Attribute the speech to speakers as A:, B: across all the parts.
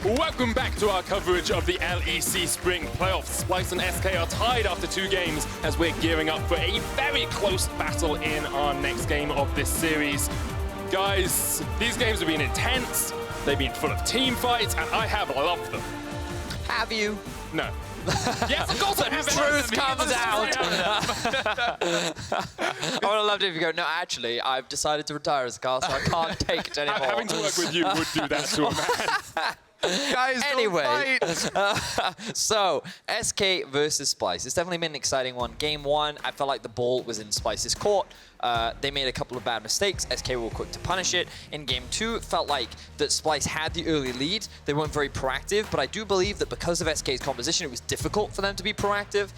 A: Welcome back to our coverage of the LEC Spring Playoffs. Splyce and SK are tied after 2 games as we're gearing up for a very close battle in our next game of this series. Guys, these games have been intense, they've been full of team fights, and I have loved them.
B: Have you?
A: No. Yes, of course I have.
B: Truth comes out. I would have loved it if you go, no, actually, I've decided to retire as a car, so I can't take it anymore.
A: Having to work with you would do that to a man.
C: Guys,
B: anyway,
C: don't fight.
B: So SK versus Splyce. It's definitely been an exciting one. Game 1, I felt like the ball was in Splyce's court. They made a couple of bad mistakes. SK were quick to punish it. In Game 2, it felt like that Splyce had the early lead. They weren't very proactive, but I do believe that because of SK's composition, it was difficult for them to be proactive.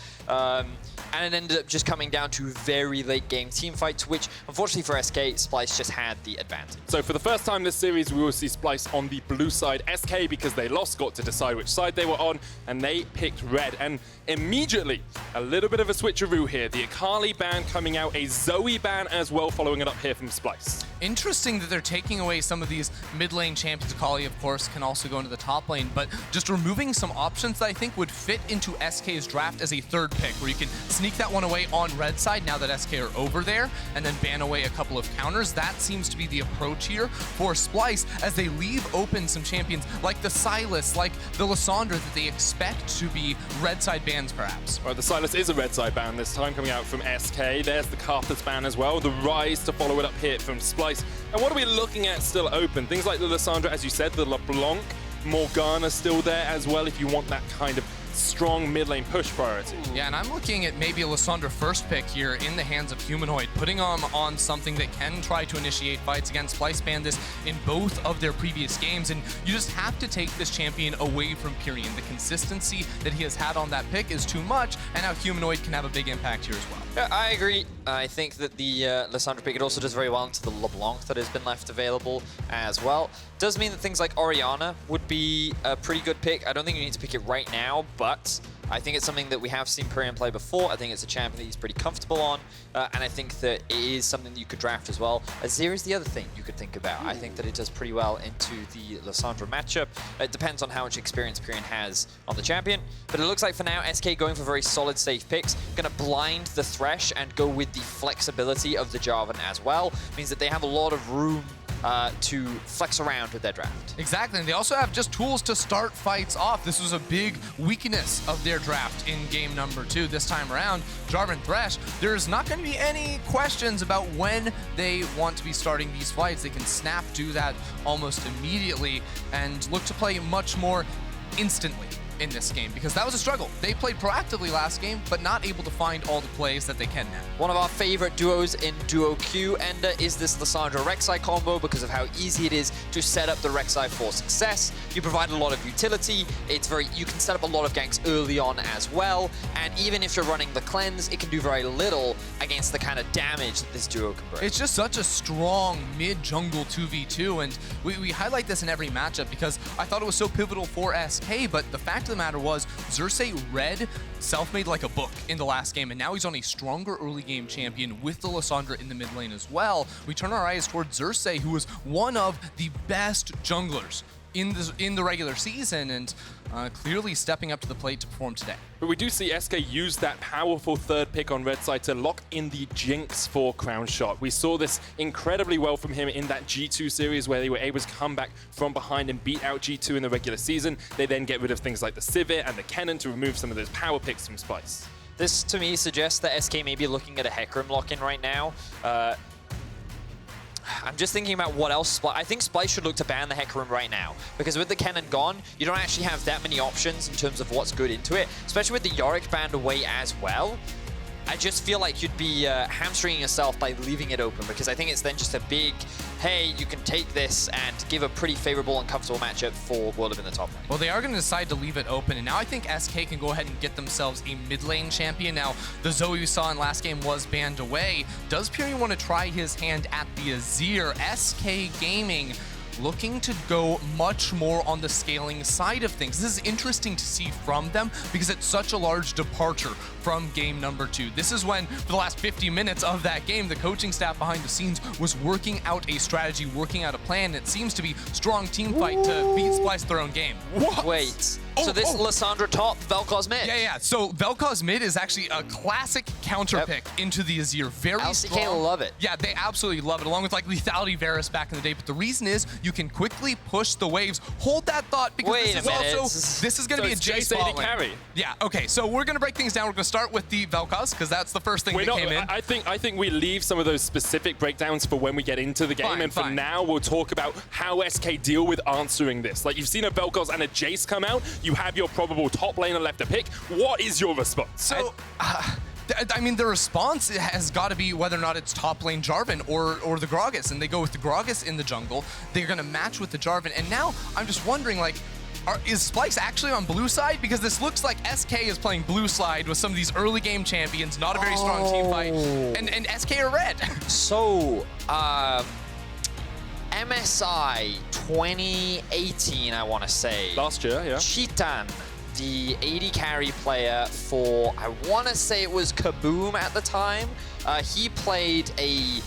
B: And it ended up just coming down to very late game team fights, which unfortunately for SK, Splyce just had the advantage.
A: So for the first time this series, we will see Splyce on the blue side. SK, because they lost, got to decide which side they were on, and they picked red. And immediately, a little bit of a switcheroo here. The Akali ban coming out, a Zoe ban as well, following it up here from Splyce.
C: Interesting that they're taking away some of these mid lane champions. Akali, of course, can also go into the top lane, but just removing some options that I think would fit into SK's draft as a third pick, where you can sneak that one away on red side now that SK are over there, and then ban away a couple of counters. That seems to be the approach here for Splyce as they leave open some champions like the Sylas, like the Lissandra that they expect to be red side bans perhaps.
A: Right, the Sylas is a red side ban this time coming out from SK. There's the Carthus ban as well. The Rise to follow it up here from Splyce. And what are we looking at still open? Things like the Lissandra, as you said, the LeBlanc, Morgana still there as well if you want that kind of strong mid lane push priority.
C: Yeah, and I'm looking at maybe a Lissandra first pick here in the hands of Humanoid, putting them on something that can try to initiate fights against Splyce. Banned this in both of their previous games, and you just have to take this champion away from Pirean. The consistency that he has had on that pick is too much, and now Humanoid can have a big impact here as well.
B: Yeah, I agree. I think that the Lissandra pick, it also does very well into the LeBlanc that has been left available as well. Does mean that things like Orianna would be a pretty good pick. I don't think you need to pick it right now, but I think it's something that we have seen Pirean play before. I think it's a champion that he's pretty comfortable on, and I think that it is something that you could draft as well. Azir is the other thing you could think about. I think that it does pretty well into the Lissandra matchup. It depends on how much experience Pirean has on the champion, but it looks like for now, SK going for very solid safe picks. Gonna blind the Thresh and go with the flexibility of the Jarvan as well. Means that they have a lot of room to flex around with their draft.
C: Exactly, and they also have just tools to start fights off. This was a big weakness of their draft in game number 2 this time around. Jarvan Thresh, there's not going to be any questions about when they want to be starting these fights. They can snap do that almost immediately and look to play much more instantly in this game, because that was a struggle. They played proactively last game, but not able to find all the plays that they can now.
B: One of our favorite duos in Duo Q Ender is this Lissandra Rek'Sai combo because of how easy it is to set up the Rek'Sai for success. You provide a lot of utility. You can set up a lot of ganks early on as well, and even if you're running the cleanse, it can do very little against the kind of damage that this duo can bring.
C: It's just such a strong mid-jungle 2v2, and we highlight this in every matchup because I thought it was so pivotal for SK, but the fact of the matter was Xerxe read Selfmade like a book in the last game, and now he's on a stronger early game champion with the Lissandra in the mid lane as well. We turn our eyes towards Xerxe, who was one of the best junglers in the regular season, and clearly stepping up to the plate to perform today.
A: But we do see SK use that powerful third pick on red side to lock in the Jinx for Crownshot. We saw this incredibly well from him in that G2 series where they were able to come back from behind and beat out G2 in the regular season. They then get rid of things like the Sivir and the Kennen to remove some of those power picks from Splyce.
B: This to me suggests that SK may be looking at a Hecarim lock-in right now. I'm just thinking about what else. I think Splyce should look to ban the Hecarim right now, because with the Kennen gone, you don't actually have that many options in terms of what's good into it, especially with the Yorick banned away as well. I just feel like you'd be hamstringing yourself by leaving it open, because I think it's then just a big, hey, you can take this and give a pretty favorable and comfortable matchup for Werlyb in the top lane.
C: Well, they are going to decide to leave it open, and now I think SK can go ahead and get themselves a mid lane champion. Now, the Zoe we saw in last game was banned away. Does Pirean want to try his hand at the Azir? SK Gaming looking to go much more on the scaling side of things. This is interesting to see from them because it's such a large departure from game number 2. This is when, for the last 50 minutes of that game, the coaching staff behind the scenes was working out a strategy, working out a plan, and it seems to be strong team fight to beat Splyce their own game.
B: What? Wait. So this Lissandra top, Vel'Koz mid?
C: Yeah. So Vel'Koz mid is actually a classic counter pick into the Azir. Very strong.
B: LCK love it.
C: Yeah, they absolutely love it, along with like lethality Varus back in the day. But the reason is you can quickly push the waves. Hold that thought because this is going to be a Jayce
A: AD carry.
C: Yeah. Okay. So we're going to break things down. We're going to start with the Vel'Koz because that's the first thing that came in.
A: I think we leave some of those specific breakdowns for when we get into the game. For now, we'll talk about how SK deal with answering this. Like, you've seen a Vel'Koz and a Jayce come out. You have your probable top laner left to pick. What is your response?
C: So, I mean, the response has got to be whether or not it's top lane Jarvan or the Gragas, and they go with the Gragas in the jungle. They're going to match with the Jarvan, and now I'm just wondering, like, is Splyce actually on blue side? Because this looks like SK is playing blue side with some of these early game champions, not a very strong team fight, and SK are red.
B: So, MSI 2018, I want to say.
A: Last year, yeah.
B: Chitan, the AD carry player for, I want to say it was Kaboom at the time. He played a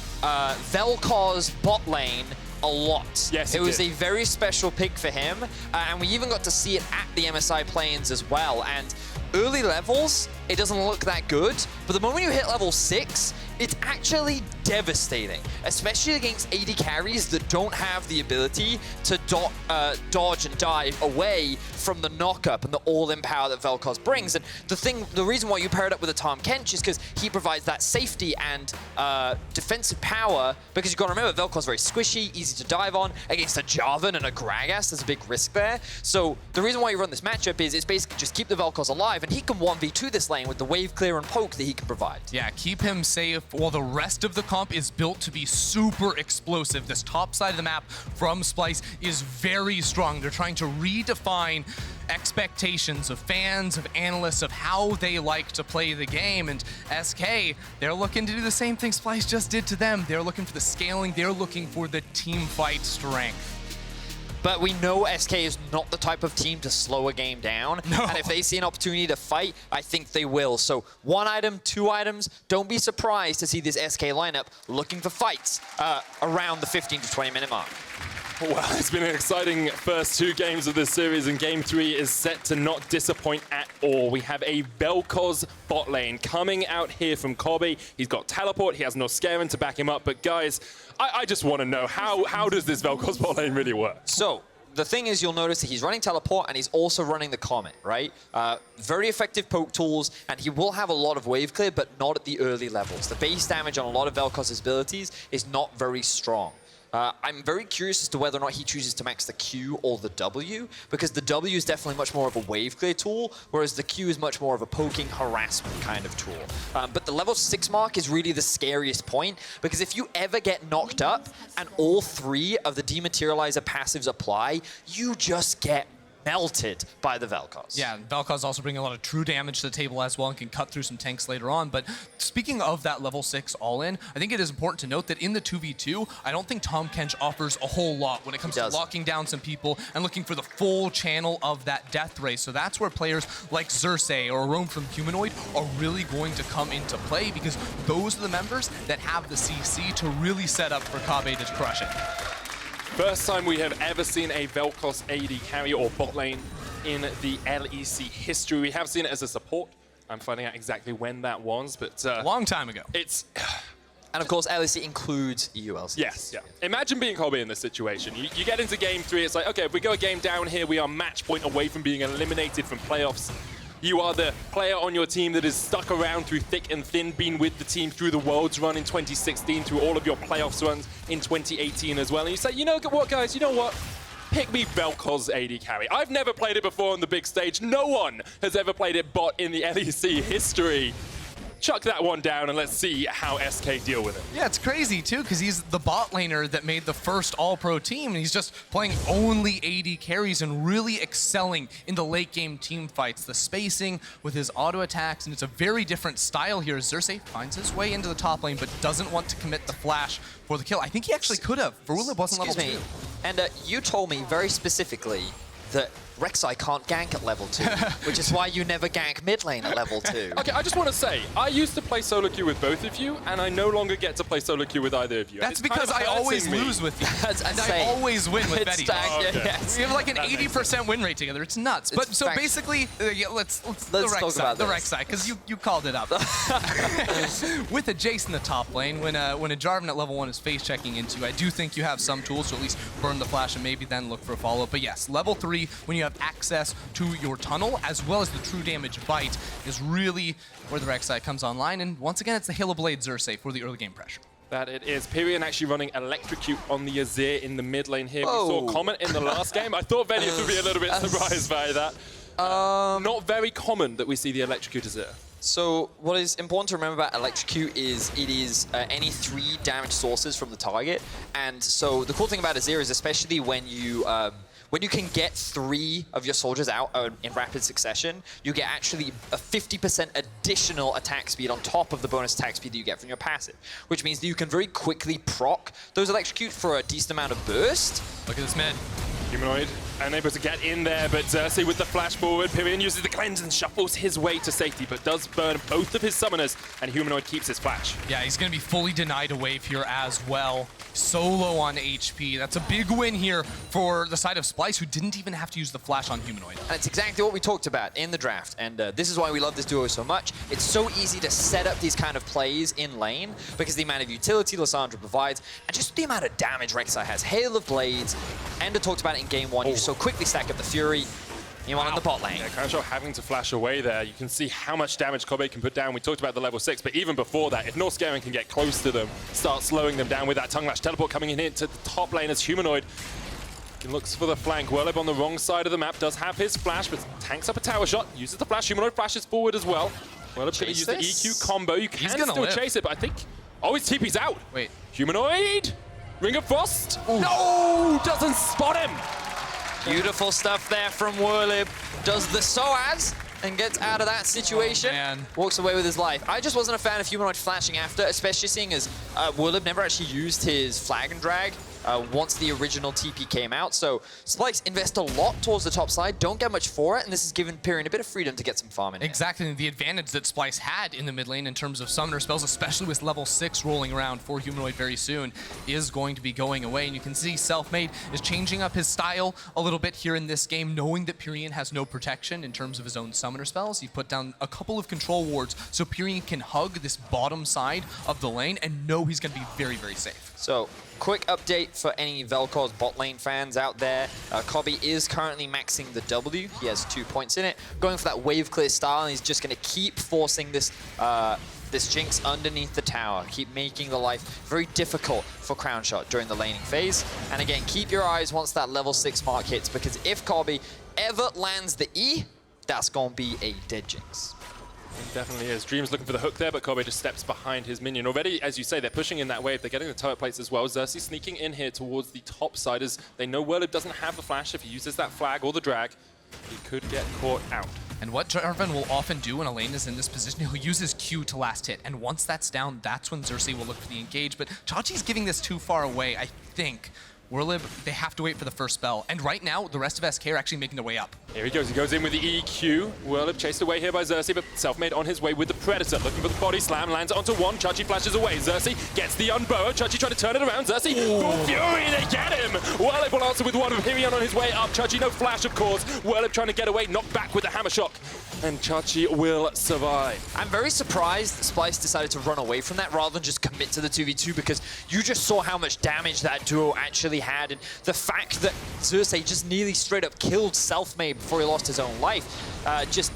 B: Vel'Koz bot lane a lot.
A: Yes,
B: it was a very special pick for him, and we even got to see it at the MSI play-ins as well. And early levels, it doesn't look that good, but the moment you hit level 6, it's actually devastating, especially against AD carries that don't have the ability to dodge and dive away from the knock-up and the all-in power that Vel'Koz brings. And the reason why you pair it up with a Tham Kench is because he provides that safety and defensive power, because you've got to remember, Vel'Koz is very squishy, easy to dive on. Against a Jarvan and a Gragas, there's a big risk there. So the reason why you run this matchup is it's basically just keep the Vel'Koz alive, and he can 1v2 this lane with the wave clear and poke that he can provide.
C: Yeah, keep him safe while the rest of the comp is built to be super explosive. This top side of the map from Splyce is very strong. They're trying to redefine expectations of fans, of analysts, of how they like to play the game. And SK, they're looking to do the same thing Splyce just did to them. They're looking for the scaling. They're looking for the team fight strength.
B: But we know SK is not the type of team to slow a game down.
C: No.
B: And if they see an opportunity to fight, I think they will. So 1 item, 2 items, don't be surprised to see this SK lineup looking for fights around the 15 to 20 minute mark.
A: Well, it's been an exciting first 2 games of this series, and game 3 is set to not disappoint at all. We have a Vel'Koz bot lane coming out here from Kobbe. He's got teleport, he has Norskeren to back him up, but guys, I just want to know, how does this Vel'Koz bot lane really work?
B: So, the thing is, you'll notice that he's running teleport and he's also running the Comet, right? Very effective poke tools, and he will have a lot of wave clear, but not at the early levels. The base damage on a lot of Vel'Koz's abilities is not very strong. I'm very curious as to whether or not he chooses to max the Q or the W, because the W is definitely much more of a wave clear tool, whereas the Q is much more of a poking harassment kind of tool. But the level 6 mark is really the scariest point, because if you ever get knocked up and all 3 of the dematerializer passives apply, you just get melted by the Vel'Koz.
C: Yeah, Vel'Koz also bringing a lot of true damage to the table as well and can cut through some tanks later on. But speaking of that level 6 all-in, I think it is important to note that in the 2v2, I don't think Tham Kench offers a whole lot when it comes to locking down some people and looking for the full channel of that death ray. So that's where players like Xerxe or Roam from Humanoid are really going to come into play, because those are the members that have the CC to really set up for Kobbe to crush it.
A: First time we have ever seen a Vel'Koz AD carry or bot lane in the LEC history. We have seen it as a support. I'm finding out exactly when that was, but...
C: a long time ago.
B: And of course, LEC includes EULC.
A: Yes, yeah. Imagine being Kobbe in this situation. You get into game 3, it's like, okay, if we go a game down here, we are match point away from being eliminated from playoffs. You are the player on your team that is stuck around through thick and thin, been with the team through the Worlds run in 2016, through all of your playoffs runs in 2018 as well. And you say, you know what, guys, you know what? Pick me Vel'Koz AD carry. I've never played it before on the big stage. No one has ever played it bot in the LEC history. Chuck that one down and let's see how SK deal with it.
C: Yeah, it's crazy too, because he's the bot laner that made the first all-pro team, and he's just playing only AD carries and really excelling in the late game team fights. The spacing with his auto attacks, and it's a very different style here. Xerxe finds his way into the top lane, but doesn't want to commit the flash for the kill. I think he actually could have. Werlyb wasn't level 2.
B: And you told me very specifically that Rek'Sai can't gank at level 2, which is why you never gank mid lane at level 2.
A: Okay, I just want to say, I used to play solo queue with both of you, and I no longer get to play solo queue with either of you.
C: That's because I always lose with you.
B: That's
C: and
B: insane.
C: I always win with
B: It's
C: Vedius.
B: stacked,
A: Oh, okay.
B: yes.
C: We have like an
A: That makes
C: 80% win rate together. It's nuts. But so
B: facts.
C: basically, yeah, let's
B: talk
C: Rek'Sai,
B: about
C: the
B: this.
C: Rek'Sai, because you called it up. With a Jayce in the top lane, when a Jarvan at level 1 is face checking into you, I do think you have some tools to at least burn the flash and maybe then look for a follow-up. But yes, level 3, when you have access to your tunnel as well as the true damage bite, is really where the Rek'Sai comes online. And once again, it's the Halo Blade Xerxe for the early game pressure.
A: That it is. Pirean actually running Electrocute on the Azir in the mid lane here.
B: Whoa.
A: We saw comment in the last game. I thought Vedius would be a little bit surprised by that. Not very common that we see the Electrocute Azir.
B: So what is important to remember about Electrocute is it is any 3 damage sources from the target. And so the cool thing about Azir is especially when you can get 3 of your soldiers out in rapid succession, you get actually a 50% additional attack speed on top of the bonus attack speed that you get from your passive, which means that you can very quickly proc those Electrocute for a decent amount of burst.
C: Look at this mid.
A: Humanoid unable to get in there, but Xerxe with the flash forward. Pirean uses the cleanse and shuffles his way to safety, but does burn both of his summoners, and Humanoid keeps his flash.
C: Yeah, he's going to be fully denied a wave here as well. So low on HP. That's a big win here for the side of Splyce, who didn't even have to use the flash on Humanoid.
B: And it's exactly what we talked about in the draft, and this is why we love this duo so much. It's so easy to set up these kind of plays in lane because the amount of utility Lissandra provides, and just the amount of damage Rek'Sai has. Hail of Blades, Ender talked about it in game 1. You so quickly stack up the Fury. You want in the bot lane.
A: Yeah, Crownshot having to flash away there. You can see how much damage Kobbe can put down. We talked about the level 6, but even before that, if Norskeren can get close to them, start slowing them down with that tongue lash teleport coming in here to the top lane as Humanoid. He looks for the flank. Werlyb on the wrong side of the map does have his flash, but tanks up a tower shot, uses the flash. Humanoid flashes forward as well. Werlyb's going to use the EQ combo. You can still chase it, but I think... Oh, his TP's out.
C: Wait.
A: Humanoid! Ring of Frost! Ooh. No! Doesn't spot him!
B: Beautiful stuff there from Werlyb. Does the Soaz and gets out of that situation. Walks away with his life. I just wasn't a fan of Humanoid flashing after, especially seeing as Werlyb never actually used his flag and drag once the original TP came out. So Splyce invest a lot towards the top side, don't get much for it, and this has given Pirean a bit of freedom to get some farm in.
C: Exactly, the advantage that Splyce had in the mid lane in terms of summoner spells, especially with level 6 rolling around for Humanoid very soon, is going to be going away. And you can see Selfmade is changing up his style a little bit here in this game, knowing that Pirean has no protection in terms of his own summoner spells. He put down a couple of control wards so Pirean can hug this bottom side of the lane and know he's going to be very, very safe.
B: So, quick update for any Vel'Koz bot lane fans out there. Kobbe is currently maxing the W. He has 2 points in it. Going for that wave clear style, and he's just going to keep forcing this this Jinx underneath the tower. Keep making the life very difficult for Crownshot during the laning phase. And again, keep your eyes once that level 6 mark hits, because if Kobbe ever lands the E, that's going to be a dead Jinx.
A: It definitely is. Dream's looking for the hook there, but Kobbe just steps behind his minion. Already, as you say, they're pushing in that wave. They're getting the turret plates as well. Xerxe sneaking in here towards the top side as they know Werlyb doesn't have the flash. If he uses that flag or the drag, he could get caught out.
C: And what Jarvan will often do when a lane is in this position, he'll use his Q to last hit. And once that's down, that's when Xerxe will look for the engage. But Chachi's giving this too far away, I think. Werlyb, they have to wait for the first spell. And right now, the rest of SK are actually making their way up.
A: Here he goes. He goes in with the EQ. Werlyb chased away here by Xerxe, but Selfmade on his way with the Predator. Looking for the body slam, lands onto one. Chachi flashes away. Xerxe gets the unbow. Chachi trying to turn it around. Xerxe, full fury, they get him. Werlyb will answer with one. Pirean on his way up. Chachi, no flash, of course. Werlyb trying to get away, knocked back with the hammer shock. And Chachi will survive.
B: I'm very surprised that Splyce decided to run away from that rather than just commit to the 2v2, because you just saw how much damage that duo actually had. And the fact that Xerxe just nearly straight up killed Selfmade before he lost his own life just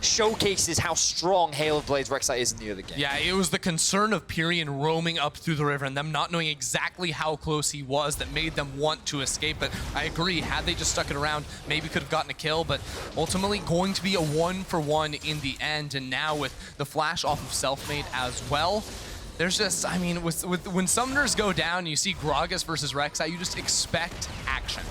B: showcases how strong Hail of Blades Rek'Sai is in the other game.
C: Yeah, it was the concern of Pirean roaming up through the river and them not knowing exactly how close he was that made them want to escape. But I agree, had they just stuck it around, maybe could have gotten a kill, but ultimately going to be a 1-for-1 in the end. And now with the flash off of Selfmade as well, there's just, I mean, when summoners go down, you see Gragas versus Rek'Sai, you just expect action.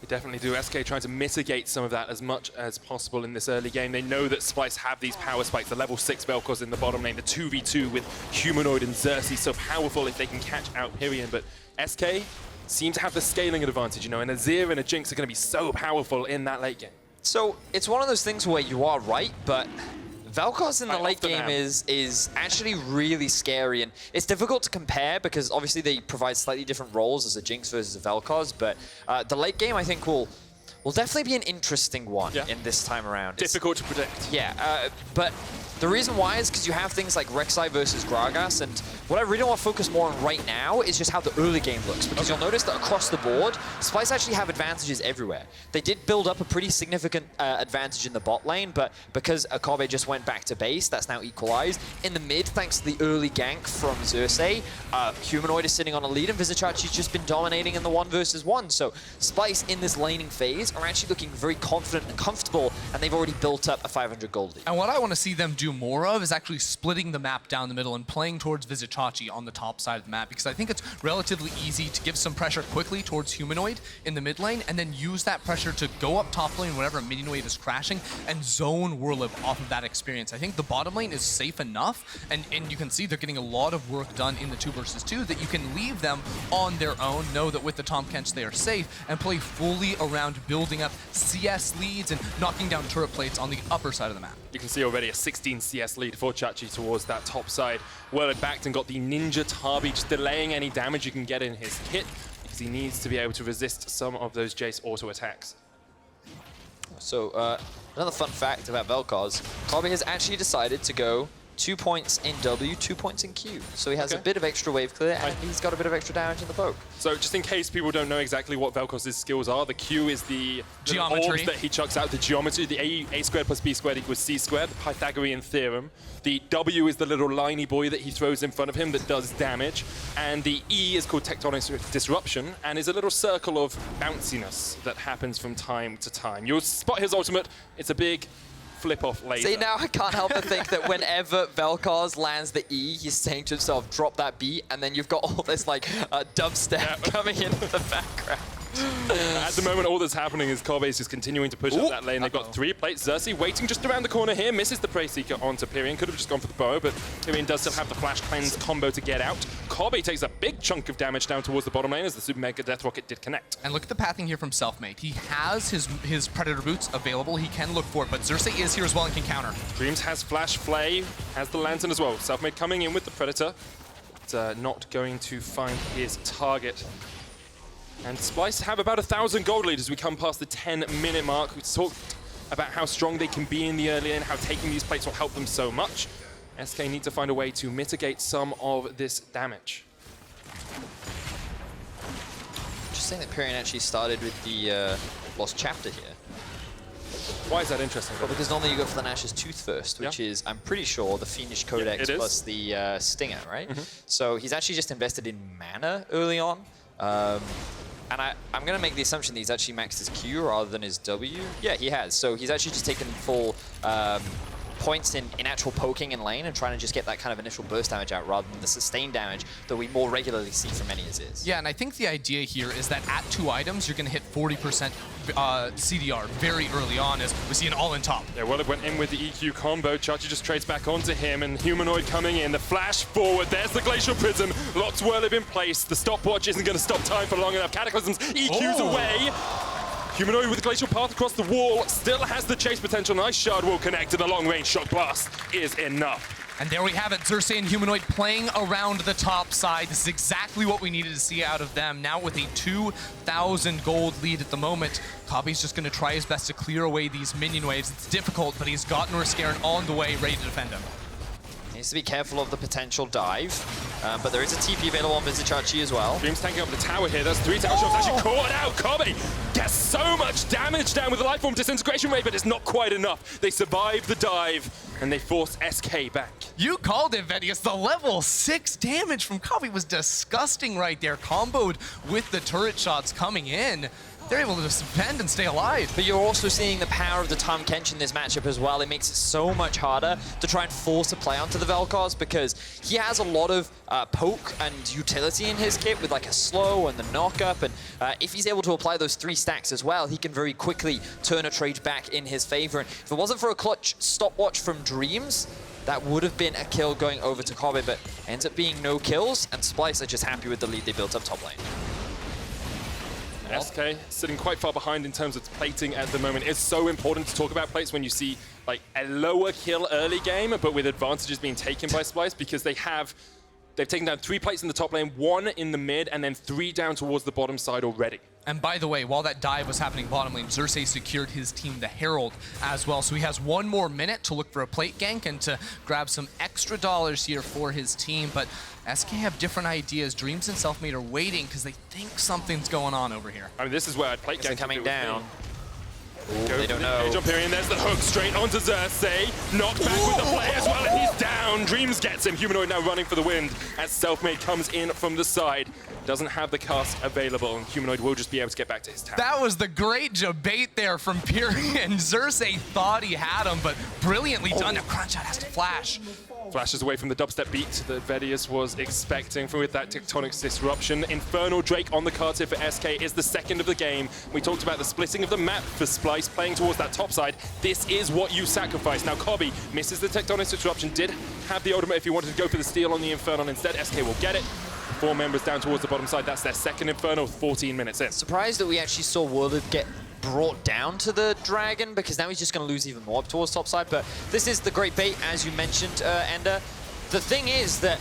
A: They definitely do. SK trying to mitigate some of that as much as possible in this early game. They know that Splyce have these power spikes, the level 6 Vel'Koz in the bottom lane, the 2v2 with Humanoid and Xerxe, so powerful if they can catch out Pirean. But SK seem to have the scaling advantage, you know, and Azir and a Jinx are going to be so powerful in that late game.
B: So it's one of those things where you are right, but Vel'Koz in the late game is actually really scary, and it's difficult to compare because obviously they provide slightly different roles as a Jinx versus a Vel'Koz, but the late game I think will definitely be an interesting one in this time around.
A: Difficult to predict.
B: Yeah, but the reason why is because you have things like Rek'Sai versus Gragas, and what I really want to focus more on right now is just how the early game looks, because you'll notice that across the board, Splyce actually have advantages everywhere. They did build up a pretty significant advantage in the bot lane, but because Kobbe just went back to base, that's now equalized. In the mid, thanks to the early gank from Xerxe, Humanoid is sitting on a lead, and Vizicsacsi's just been dominating in the 1 versus 1. So Splyce in this laning phase are actually looking very confident and comfortable, and they've already built up a 500 gold lead.
C: And what I want to see them do more of is actually splitting the map down the middle and playing towards Vizicsacsi on the top side of the map, because I think it's relatively easy to give some pressure quickly towards Humanoid in the mid lane and then use that pressure to go up top lane whenever a minion wave is crashing and zone Werlyb off of that experience. I think the bottom lane is safe enough, and you can see they're getting a lot of work done in the 2 versus 2 that you can leave them on their own, know that with the Tham Kench they are safe, and play fully around building up CS leads and knocking down turret plates on the upper side of the map.
A: You can see already a 16 CS lead for Chachi towards that top side. Werlyb backed and got the Ninja Tabi, just delaying any damage you can get in his kit, because he needs to be able to resist some of those Jayce auto attacks.
B: So another fun fact about Vel'Koz, Kobbe has actually decided to go 2 points in W, 2 points in Q. So he has a bit of extra wave clear, and he's got a bit of extra damage in the poke.
A: So just in case people don't know exactly what Vel'Koz's skills are, the Q is the
C: geometry
A: orbs that he chucks out, the geometry, the A squared plus B squared equals C squared, the Pythagorean theorem. The W is the little liney boy that he throws in front of him that does damage. And the E is called tectonic disruption and is a little circle of bounciness that happens from time to time. You'll spot his ultimate. It's a big flip-off laser.
B: See, now I can't help but think that whenever Vel'Koz lands the E, he's saying to himself, drop that B, and then you've got all this like dubstep coming into the background.
A: At the moment, all that's happening is Kobbe is just continuing to push up that lane. They've got 3 plates. Xerxe waiting just around the corner here, misses the Prey Seeker onto Pirean. Could have just gone for the bow, but Pirean does still have the Flash Cleanse combo to get out. Kobbe takes a big chunk of damage down towards the bottom lane as the Super Mega Death Rocket did connect.
C: And look at the pathing here from Selfmade. He has his Predator boots available. He can look for it, but Xerxe is here as well and can counter.
A: Dreams has Flash Flay, has the Lantern as well. Selfmade coming in with the Predator, but not going to find his target. And Splyce have about 1,000 gold lead as we come past the 10-minute mark. We talked about how strong they can be in the early lane, how taking these plates will help them so much. SK need to find a way to mitigate some of this damage.
B: Interesting that Pirean actually started with the Lost Chapter here.
A: Why is that interesting?
B: Well, because normally you go for the Nash's Tooth first, which is, I'm pretty sure, the Fiendish Codex plus the Stinger, right? So he's actually just invested in mana early on. And I'm going to make the assumption that he's actually maxed his Q rather than his W. Yeah, he has. So he's actually just taken full points in actual poking in lane and trying to just get that kind of initial burst damage out rather than the sustained damage that we more regularly see from many Azirs.
C: Yeah, and I think the idea here is that at 2 items, you're going to hit 40% CDR very early on as we see an all-in top.
A: Yeah, Werlyb went in with the EQ combo. Chachi just trades back onto him, and Humanoid coming in. The flash forward. There's the Glacial Prism. Locks Werlyb in place. The stopwatch isn't going to stop time for long enough. Cataclysms EQs away. Humanoid with the Glacial Path across the wall still has the chase potential. Nice shard will connect, and the long-range shock blast is enough.
C: And there we have it, Xerxe and Humanoid playing around the top side. This is exactly what we needed to see out of them. Now with a 2,000 gold lead at the moment, Kobbe's just going to try his best to clear away these minion waves. It's difficult, but he's got Norskeren on the way, ready to defend him.
B: Needs to be careful of the potential dive, but there is a TP available on Vizicsacsi as well.
A: Dreams tanking up the tower here. There's 3 tower shots actually caught out. Kobbe gets so much damage down with the Lifeform disintegration rate, but it's not quite enough. They survive the dive, and they force SK back.
C: You called it, Vedius. The level 6 damage from Kobbe was disgusting right there, comboed with the turret shots coming in. they're able to just bend and stay alive.
B: But you're also seeing the power of the Tham Kench in this matchup as well. It makes it so much harder to try and force a play onto the Vel'Koz because he has a lot of poke and utility in his kit with like a slow and the knock-up. And if he's able to apply those 3 stacks as well, he can very quickly turn a trade back in his favor. And if it wasn't for a clutch stopwatch from Dreams, that would have been a kill going over to Kobbe, but ends up being no kills, and Splyce are just happy with the lead they built up top lane.
A: SK sitting quite far behind in terms of plating at the moment. It's so important to talk about plates when you see like a lower kill early game, but with advantages being taken by Splyce, because they've taken down 3 plates in the top lane, 1 in the mid, and then 3 down towards the bottom side already.
C: And by the way, while that dive was happening bottom lane, Xerxe secured his team the Herald as well. So he has 1 more minute to look for a plate gank and to grab some extra dollars here for his team. But SK have different ideas. Dreams and Selfmade are waiting because they think something's going on over here.
A: I mean, this is where I'd plate gank
B: coming down. Ooh,
A: Go
B: they don't know.
A: Jump Pirean, there's the hook straight onto Xerxe. Knocked back with the play as well, and he's down. Dreams gets him. Humanoid now running for the wind as Selfmade comes in from the side. Doesn't have the cast available, and Humanoid will just be able to get back to his tower.
C: That was the great debate there from Pirean. Xerxe thought he had him, but brilliantly done. Now Crownshot has to flash.
A: Flashes away from the dubstep beat that Vedius was expecting with that tectonic disruption. Infernal Drake on the cards here for SK is the second of the game. We talked about the splitting of the map for Splyce playing towards that top side. This is what you sacrifice. Now Kobbe misses the tectonic disruption, did have the ultimate if he wanted to go for the steal on the Infernal instead. SK will get it. 4 members down towards the bottom side. That's their second Infernal, 14 minutes in.
B: Surprised that we actually saw Werlyb get brought down to the Dragon, because now he's just going to lose even more up towards top side. But this is the great bait, as you mentioned, Ender. The thing is that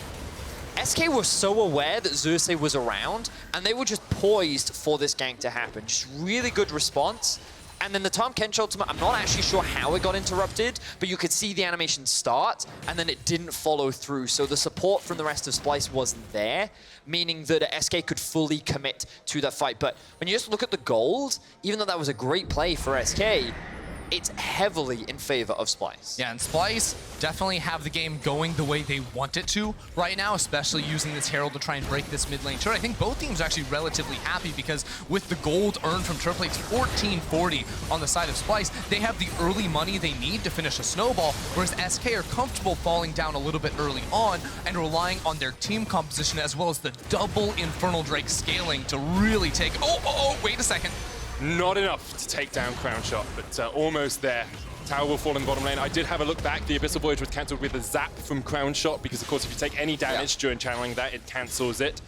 B: SK were so aware that Xerxe was around, and they were just poised for this gank to happen. Just really good response. And then the Tham Kench ultimate, I'm not actually sure how it got interrupted, but you could see the animation start, and then it didn't follow through. So the support from the rest of Splyce wasn't there, meaning that SK could fully commit to that fight. But when you just look at the gold, even though that was a great play for SK, it's heavily in favor of Splyce.
C: Yeah, and Splyce definitely have the game going the way they want it to right now, especially using this Herald to try and break this mid lane turret. I think both teams are actually relatively happy because with the gold earned from Triple H, 1440 on the side of Splyce, they have the early money they need to finish a snowball, whereas SK are comfortable falling down a little bit early on and relying on their team composition as well as the double Infernal Drake scaling to really take... Oh, wait a second.
A: Not enough to take down Crownshot, but almost there. Tower will fall in the bottom lane. I did have a look back. The Abyssal Voyage was cancelled with a zap from Crownshot because, of course, if you take any damage during channeling that, it cancels it.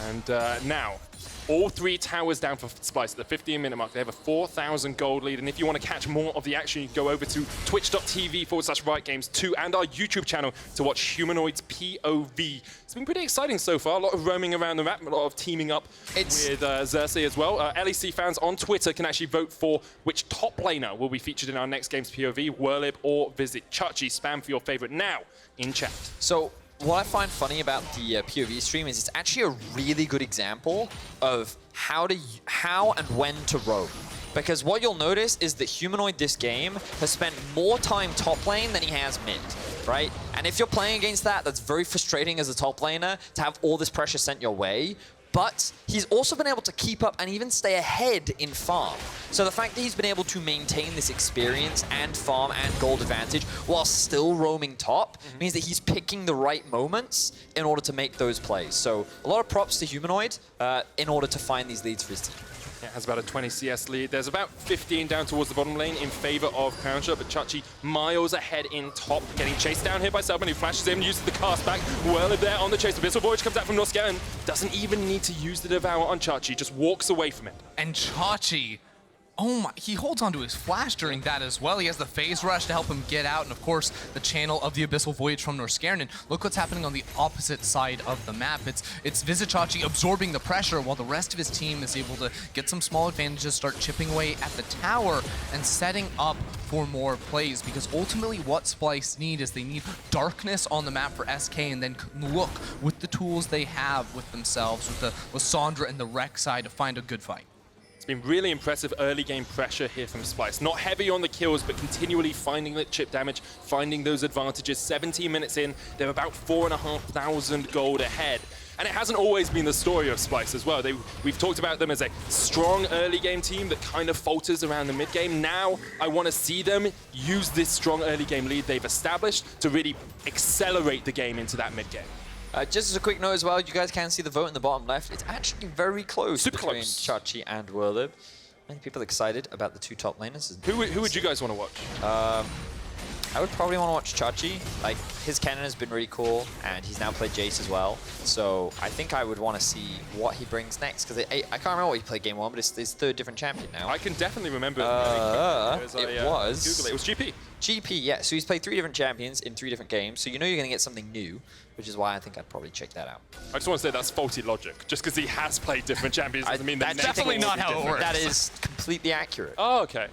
A: And now, all 3 towers down for Splyce at the 15-minute mark. They have a 4,000 gold lead. And if you want to catch more of the action, you can go over to twitch.tv/RiotGames2 and our YouTube channel to watch Humanoid's POV. It's been pretty exciting so far. A lot of roaming around the map, a lot of teaming up with Xerxe as well. LEC fans on Twitter can actually vote for which top laner will be featured in our next game's POV, Werlyb or Vizicsacsi. Spam for your favorite now in chat.
B: So what I find funny about the POV stream is it's actually a really good example of how and when to roam. Because what you'll notice is that Humanoid this game has spent more time top lane than he has mid, right? And if you're playing against that, that's very frustrating as a top laner to have all this pressure sent your way. But he's also been able to keep up and even stay ahead in farm. So the fact that he's been able to maintain this experience and farm and gold advantage while still roaming top means that he's picking the right moments in order to make those plays. So a lot of props to Humanoid in order to find these leads for his team.
A: It has about a 20 CS lead. There's about 15 down towards the bottom lane in favor of Crownshot, but Chachi miles ahead in top, getting chased down here by Selfmade, who flashes in, uses the cast back. Werlyb there on the chase. Abyssal Voyage comes out from Norskeren. Doesn't even need to use the Devour on Chachi, just walks away from it.
C: And Chachi, oh my, he holds onto his flash during that as well. He has the phase rush to help him get out, and of course, the channel of the Abyssal Voyage from Norskeren. And look what's happening on the opposite side of the map. It's Vizicsacsi absorbing the pressure while the rest of his team is able to get some small advantages, start chipping away at the tower, and setting up for more plays. Because ultimately what Splyce need is they need darkness on the map for SK, and then look with the tools they have with themselves, with the Lissandra and the Rek'Sai to find a good fight.
A: It's been really impressive early game pressure here from Splyce. Not heavy on the kills, but continually finding the chip damage, finding those advantages. 17 minutes in, they're about 4,500 gold ahead. And it hasn't always been the story of Splyce as well. We've talked about them as a strong early game team that kind of falters around the mid game. Now I want to see them use this strong early game lead they've established to really accelerate the game into that mid game.
B: Just as a quick note as well, you guys can see the vote in the bottom left. It's actually very close
A: Super
B: between
A: close.
B: Xerxe and Werlyb. Many people excited about the 2 top laners.
A: Who would you guys want to watch?
B: I would probably want to watch Xerxe. Like, his cannon has been really cool, and he's now played Jayce as well. So I think I would want to see what he brings next, because I can't remember what he played game 1, but it's his 3rd different champion now.
A: I can definitely remember.
B: It was
A: Google it. It was GP.
B: GP, yeah. So he's played 3 different champions in 3 different games, so you know you're going to get something new, which is why I think I'd probably check that out.
A: I just want to say that's faulty logic. Just because he has played different champions doesn't mean that
B: That's
A: next
C: definitely
A: one will
C: not
A: be
C: how it
A: different.
C: works.
B: That is completely accurate.
A: Oh, okay.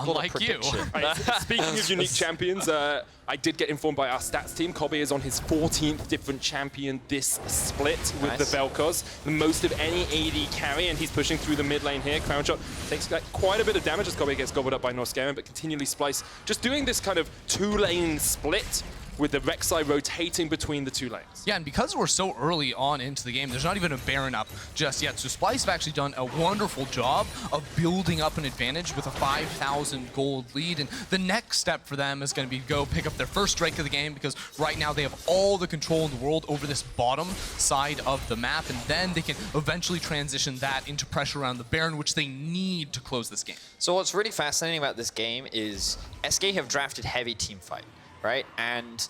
C: Unlike you.
A: Right, speaking of unique champions, I did get informed by our stats team, Kobbe is on his 14th different champion this split with the Vel'Koz. The most of any AD carry, and he's pushing through the mid lane here. Crownshot takes quite a bit of damage as Kobbe gets gobbled up by Norskeren, but continually Splyce just doing this kind of 2-lane split with the Rek'Sai rotating between the 2 lanes.
C: Yeah, and because we're so early on into the game, there's not even a Baron up just yet. So Splyce have actually done a wonderful job of building up an advantage with a 5,000 gold lead. And the next step for them is going to be go pick up their first strike of the game, because right now they have all the control in the world over this bottom side of the map. And then they can eventually transition that into pressure around the Baron, which they need to close this game.
B: So what's really fascinating about this game is SK have drafted heavy team fight, right? And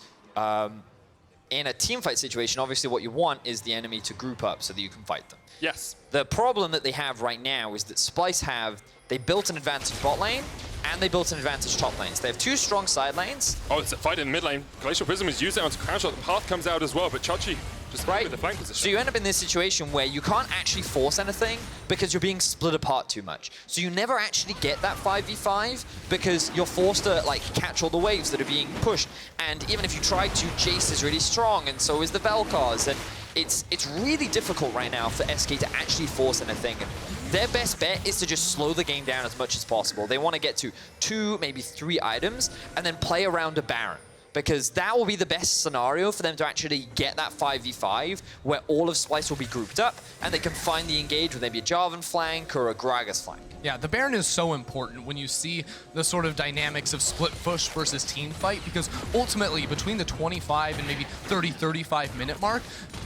B: in a team fight situation, obviously what you want is the enemy to group up so that you can fight them.
A: Yes.
B: The problem that they have right now is that Splyce they built an advantage bot lane and they built an advantage top lanes. They have 2 strong side lanes.
A: Oh, it's a fight in mid lane. Glacial Prism is used it onto Crownshot. The path comes out as well, but Xerxe just with the flank position.
B: So you end up in this situation where you can't actually force anything because you're being split apart too much. So you never actually get that 5v5 because you're forced to like catch all the waves that are being pushed. And even if you try to, Jayce is really strong, and so is the Vel'Koz. And it's really difficult right now for SK to actually force anything. And their best bet is to just slow the game down as much as possible. They want to get to 2, maybe 3 items, and then play around a Baron, because that will be the best scenario for them to actually get that 5v5 where all of Splyce will be grouped up and they can finally engage with maybe a Jarvan flank or a Gragas flank.
C: Yeah, the Baron is so important when you see the sort of dynamics of split push versus team fight, because ultimately between the 25 and maybe 30-35 minute mark,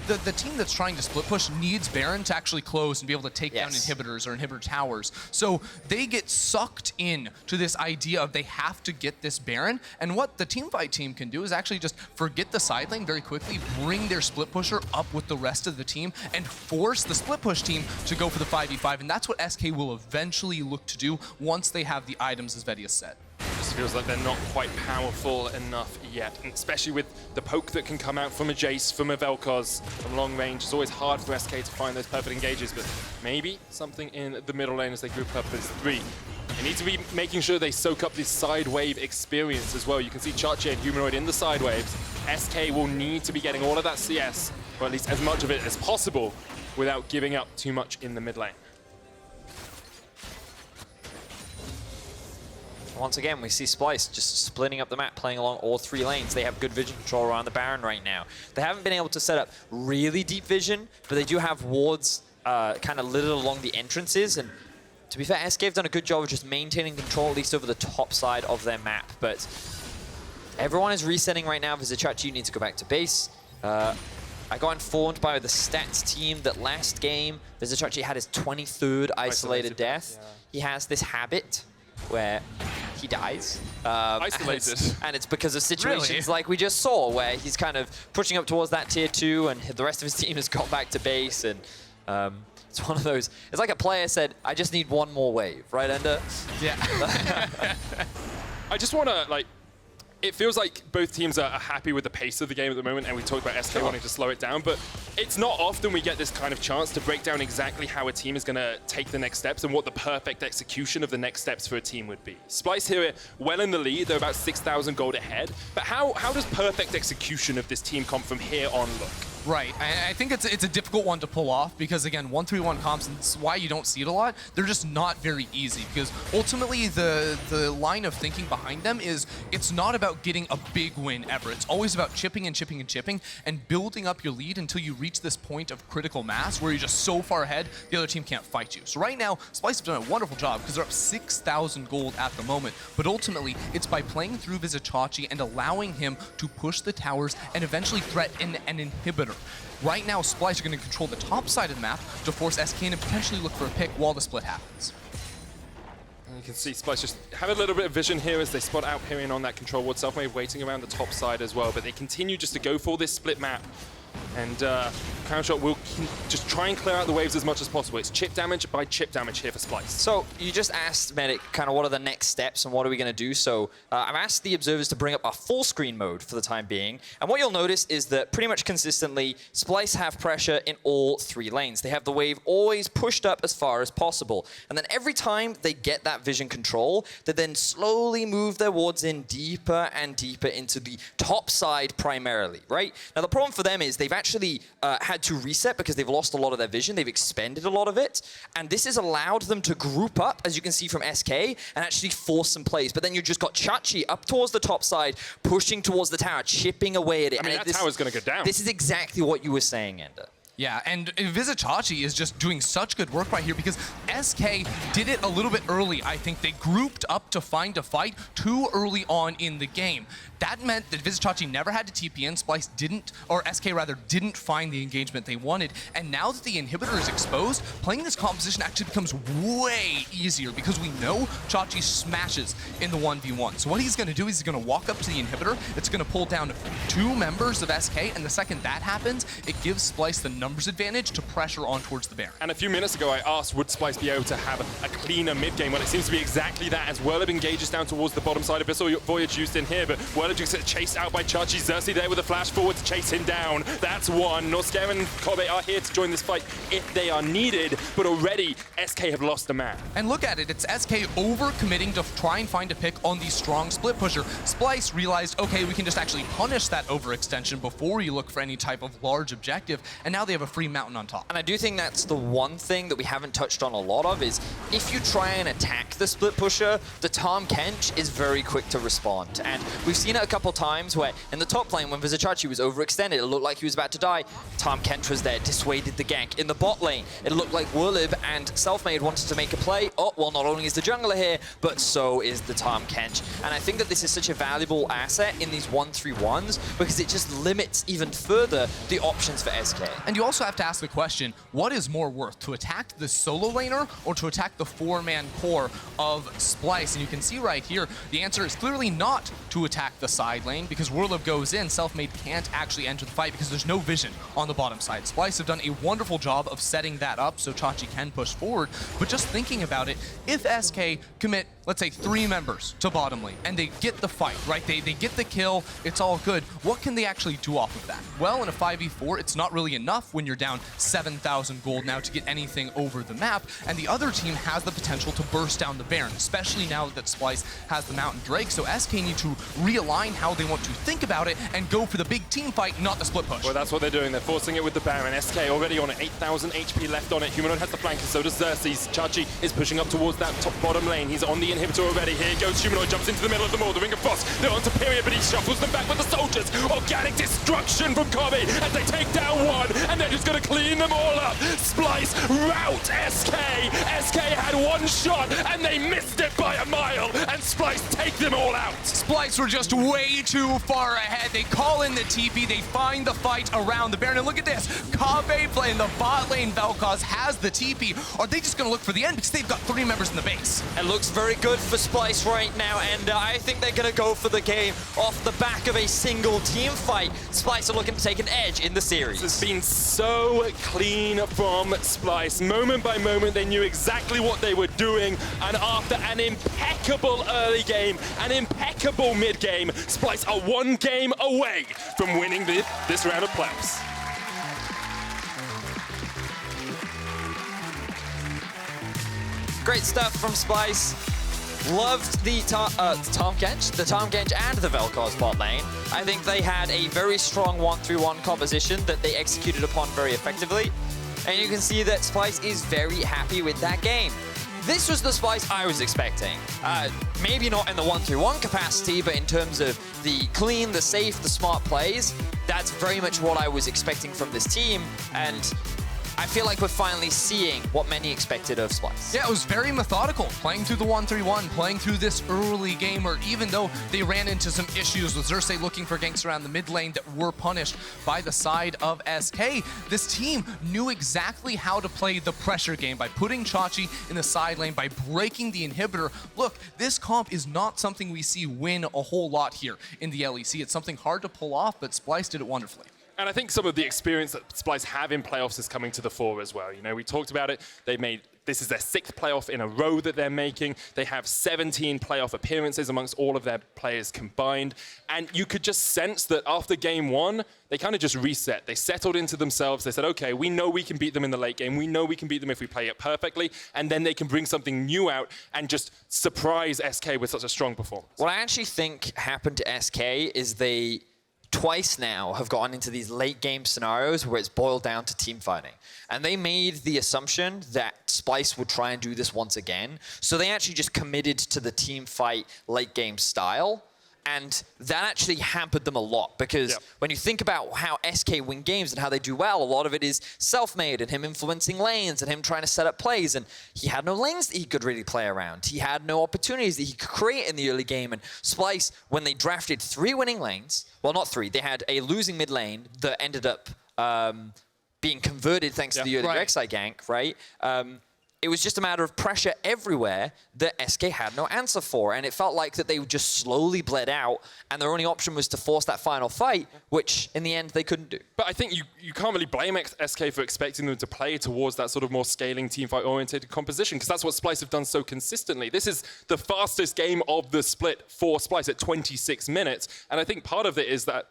C: the team that's trying to split push needs Baron to actually close and be able to take down inhibitors or inhibitor towers. So they get sucked in to this idea of they have to get this Baron, and what the team fight team can do is actually just forget the side lane very quickly, bring their split pusher up with the rest of the team, and force the split push team to go for the 5v5, and that's what SK will eventually look to do once they have the items, as Vedius said.
A: It just feels like they're not quite powerful enough yet, and especially with the poke that can come out from a Jayce, from a Vel'Koz, from long range. It's always hard for SK to find those perfect engages, but maybe something in the middle lane as they group up as 3. They need to be making sure they soak up this side wave experience as well. You can see Xerxe and Humanoid in the side waves. SK will need to be getting all of that CS, or at least as much of it as possible, without giving up too much in the mid lane.
B: Once again, we see Splyce just splitting up the map, playing along all 3 lanes. They have good vision control around the Baron right now. They haven't been able to set up really deep vision, but they do have wards kind of littered along the entrances. And to be fair, SK have done a good job of just maintaining control, at least over the top side of their map. But everyone is resetting right now. Vizicsacsi, you need to go back to base. I got informed by the stats team that last game, Vizicsacsi had his 23rd isolated death. Yeah. He has this habit where he dies.
A: Isolated.
B: And it's because of situations like we just saw, where he's kind of pushing up towards that tier 2 and the rest of his team has got back to base. And it's one of those, it's like a player said, I just need one more wave, right, Ender?
C: Yeah.
A: I just want to, like, it feels like both teams are happy with the pace of the game at the moment, and we talked about SK wanting to slow it down, but it's not often we get this kind of chance to break down exactly how a team is going to take the next steps and what the perfect execution of the next steps for a team would be. Splyce here well in the lead, they're about 6,000 gold ahead, but how does perfect execution of this team come from here on look?
C: Right. I think it's a difficult one to pull off because, again, 1-3-1 comps, and it's why you don't see it a lot, they're just not very easy because ultimately the line of thinking behind them is it's not about getting a big win ever. It's always about chipping and chipping and chipping and building up your lead until you reach this point of critical mass where you're just so far ahead the other team can't fight you. So right now, Splyce have done a wonderful job because they're up 6,000 gold at the moment, but ultimately it's by playing through Vizicsacsi and allowing him to push the towers and eventually threaten an inhibitor. Right now, Splyce are going to control the top side of the map to force SK to potentially look for a pick while the split happens.
A: And you can see Splyce just have a little bit of vision here as they spot out Pirean on that control ward. Selfmade waiting around the top side as well, but they continue just to go for this split map. And Crownshot will just try and clear out the waves as much as possible. It's chip damage by chip damage here for Splyce.
B: So you just asked Medic kind of what are the next steps and what are we going to do. So I've asked the observers to bring up a full screen mode for the time being. And what you'll notice is that pretty much consistently, Splyce have pressure in all 3 lanes. They have the wave always pushed up as far as possible. And then every time they get that vision control, they then slowly move their wards in deeper and deeper into the top side primarily, right? Now the problem for them is they've actually had to reset because they've lost a lot of their vision. They've expended a lot of it. And this has allowed them to group up, as you can see from SK, and actually force some plays. But then you just got Chachi up towards the top side, pushing towards the tower, chipping away at it.
A: I mean, that tower's going to go down.
B: This is exactly what you were saying, Ender.
C: Yeah, and Vizicsacsi is just doing such good work right here because SK did it a little bit early. I think they grouped up to find a fight too early on in the game. That meant that Vizicsacsi never had to TP in, Splyce didn't, or SK rather, didn't find the engagement they wanted. And now that the inhibitor is exposed, playing this composition actually becomes way easier because we know Chachi smashes in the 1v1. So what he's going to do is he's going to walk up to the inhibitor, it's going to pull down 2 members of SK, and the second that happens, it gives Splyce the numbers advantage to pressure on towards the Baron.
A: And a few minutes ago, I asked, would Splyce be able to have a cleaner mid-game? Well, it seems to be exactly that as Werlyb engages down towards the bottom side. Abyssal Voyage used in here, but Werlyb just gets chased out by Chachi. Xerxe there with a flash forward to chase him down. That's one. Norskeren and Kobbe are here to join this fight if they are needed, but already SK have lost a man.
C: And look at it, it's SK over-committing to try and find a pick on the strong split pusher. Splyce realized, okay, we can just actually punish that overextension before you look for any type of large objective, and now they have a free mountain on top.
B: And I do think that's the one thing that we haven't touched on a lot of is if you try and attack the split pusher, the Tham Kench is very quick to respond. And we've seen it a couple times where in the top lane when Vizicsacsi was overextended, it looked like he was about to die. Tham Kench was there, dissuaded the gank. In the bot lane, it looked like Werlyb and Selfmade wanted to make a play. Oh, well, not only is the jungler here, but so is the Tham Kench. And I think that this is such a valuable asset in these 1-3-1s because it just limits even further the options for SK.
C: And you also have to ask the question, what is more worth, to attack the solo laner or to attack the 4-man core of Splyce? And you can see right here, the answer is clearly not to attack the side lane because Werlyb goes in, Selfmade can't actually enter the fight because there's no vision on the bottom side. Splyce have done a wonderful job of setting that up so Chachi can push forward, but just thinking about it, if SK commit, let's say 3 members to bottom lane and they get the fight, right? They get the kill, it's all good. What can they actually do off of that? Well, in a 5v4, it's not really enough when you're down 7,000 gold now to get anything over the map, and the other team has the potential to burst down the Baron, especially now that Splyce has the Mountain Drake, so SK need to realign how they want to think about it and go for the big team fight, not the split push.
A: Well, that's what they're doing. They're forcing it with the Baron. SK already on it, 8,000 HP left on it. Humanoid has the flank, and so does Xerxe. Chachi is pushing up towards that top bottom lane. He's on the inhibitor already. Here goes Humanoid, jumps into the middle of them all. The Ring of Frost, they're onto Pirean, but he shuffles them back with the soldiers. Organic destruction from Kobbe as they take down one, and they're just going to clean them all up. Splyce rout SK. SK had one shot, and they missed it by a mile, and Splyce take them all out.
C: Splyce were just way too far ahead. They call in the TP, they find the fight around the Baron, and look at this. Kobbe playing the bot lane, Vel'Koz has the TP. Are they just going to look for the end because they've got 3 members in the base?
B: It looks very good for Splyce right now, and I think they're going to go for the game off the back of a single team fight. Splyce are looking to take an edge in the series.
A: This has been so clean from Splyce. Moment by moment, they knew exactly what they were doing, and after an impeccable early game, an impeccable mid-game, Splyce are 1 game away from winning this round of playoffs.
B: Great stuff from Splyce. Loved the Tham Kench and the Vel'Koz bot lane. I think they had a very strong 1-3-1 composition that they executed upon very effectively. And you can see that Splyce is very happy with that game. This was the Splyce I was expecting. Maybe not in the 1-3-1 capacity, but in terms of the clean, the safe, the smart plays, that's very much what I was expecting from this team. And I feel like we're finally seeing what many expected of Splyce.
C: Yeah, it was very methodical, playing through the 1-3-1, playing through this early game, or even though they ran into some issues with Xerxe looking for ganks around the mid lane that were punished by the side of SK, this team knew exactly how to play the pressure game by putting Chachi in the side lane, by breaking the inhibitor. Look, this comp is not something we see win a whole lot here in the LEC. It's something hard to pull off, but Splyce did it wonderfully.
A: And I think some of the experience that Splyce have in playoffs is coming to the fore as well. You know, we talked about it. This is their 6th playoff in a row that they're making. They have 17 playoff appearances amongst all of their players combined. And you could just sense that after game 1, they kind of just reset. They settled into themselves. They said, okay, we know we can beat them in the late game. We know we can beat them if we play it perfectly. And then they can bring something new out and just surprise SK with such a strong performance.
B: What I actually think happened to SK is they twice now have gotten into these late game scenarios where it's boiled down to team fighting. And they made the assumption that Splyce would try and do this once again. So they actually just committed to the team fight late game style. And that actually hampered them a lot because when you think about how SK win games and how they do well, a lot of it is Selfmade and him influencing lanes and him trying to set up plays. And he had no lanes that he could really play around. He had no opportunities that he could create in the early game. And Splyce, when they drafted 3 winning lanes, well, not 3, they had a losing mid lane that ended up being converted thanks to the early Rek'Sai gank, right? It was just a matter of pressure everywhere that SK had no answer for. And it felt like that they just slowly bled out and their only option was to force that final fight, which in the end they couldn't do.
A: But I think you can't really blame SK for expecting them to play towards that sort of more scaling team fight oriented composition because that's what Splyce have done so consistently. This is the fastest game of the split for Splyce at 26 minutes. And I think part of it is that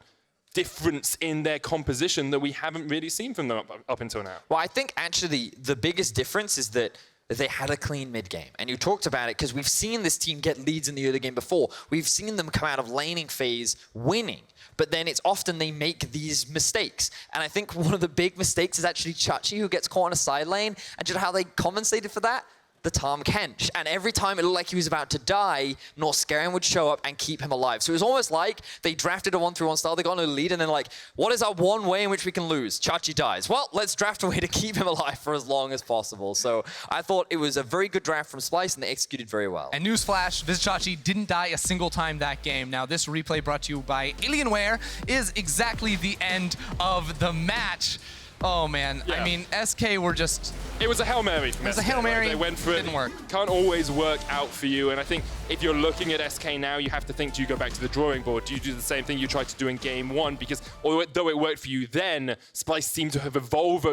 A: difference in their composition that we haven't really seen from them up until now.
B: Well, I think actually the biggest difference is that they had a clean mid game. And you talked about it because we've seen this team get leads in the early game before. We've seen them come out of laning phase winning. But then it's often they make these mistakes. And I think one of the big mistakes is actually Chachi, who gets caught in a side lane. And do you know how they compensated for that? The Tham Kench. And every time it looked like he was about to die, Norskeren would show up and keep him alive. So it was almost like they drafted a 1-3-1 style, they got a lead, and then like, what is our one way in which we can lose? Chachi dies. Well, let's draft a way to keep him alive for as long as possible. So I thought it was a very good draft from Splyce, and they executed very well.
C: And newsflash, Vizicsacsi didn't die a single time that game. Now, this replay brought to you by Alienware is exactly the end of the match. Oh, man. I mean, SK were just...
A: It was a Hail Mary from SK.
C: It was a Hail Mary.
A: They went for it.
C: Didn't work.
A: Can't always work out for you. And I think if you're looking at SK now, you have to think, do you go back to the drawing board? Do you do the same thing you tried to do in game 1? Because although it worked for you then, Splyce seemed to have evolved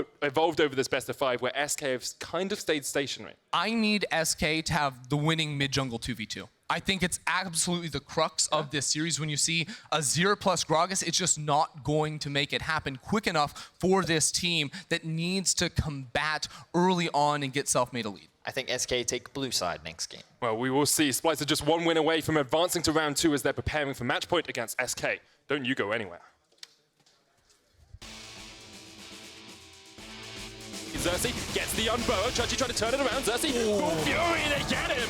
A: over this best of 5, where SK have kind of stayed stationary.
C: I need SK to have the winning mid-jungle 2v2. I think it's absolutely the crux of this series. When you see Azir plus Gragas, it's just not going to make it happen quick enough for this team that needs to combat early on and get Selfmade a lead.
B: I think SK take blue side next game.
A: Well, we will see. Splyce are just 1 win away from advancing to round 2 as they're preparing for match point against SK. Don't you go anywhere. Xerxe gets the unbow. Chachi trying to turn it around. Xerxe, full fury, they get him.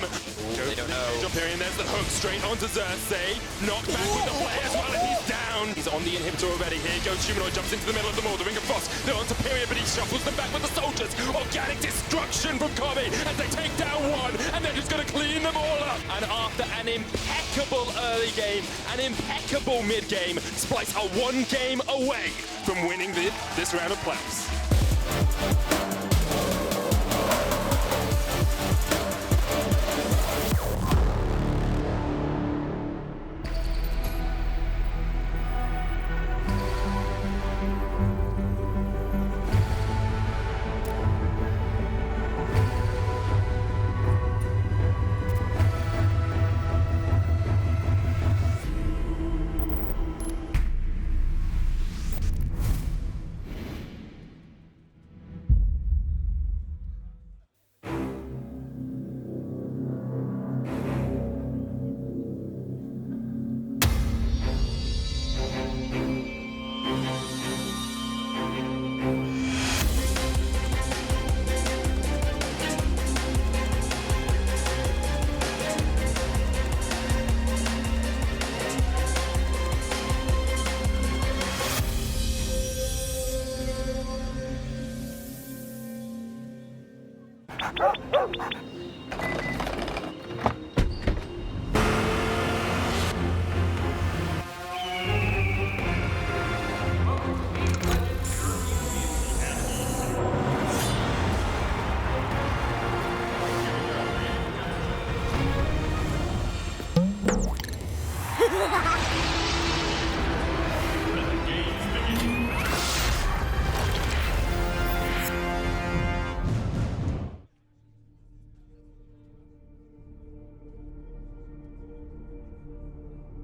B: They don't know.
A: Pirean, there's the hook straight onto Xerxe. Knocked back with the play as well, and he's down. He's on the inhibitor already. Here goes Humanoid, jumps into the middle of the the Ring of Frost. They're onto Pirean, but he shuffles them back with the soldiers. Organic destruction from Kobbe as they take down 1, and they're just going to clean them all up. And after an impeccable early game, an impeccable mid game, Splyce are 1 game away from winning this round of playoffs.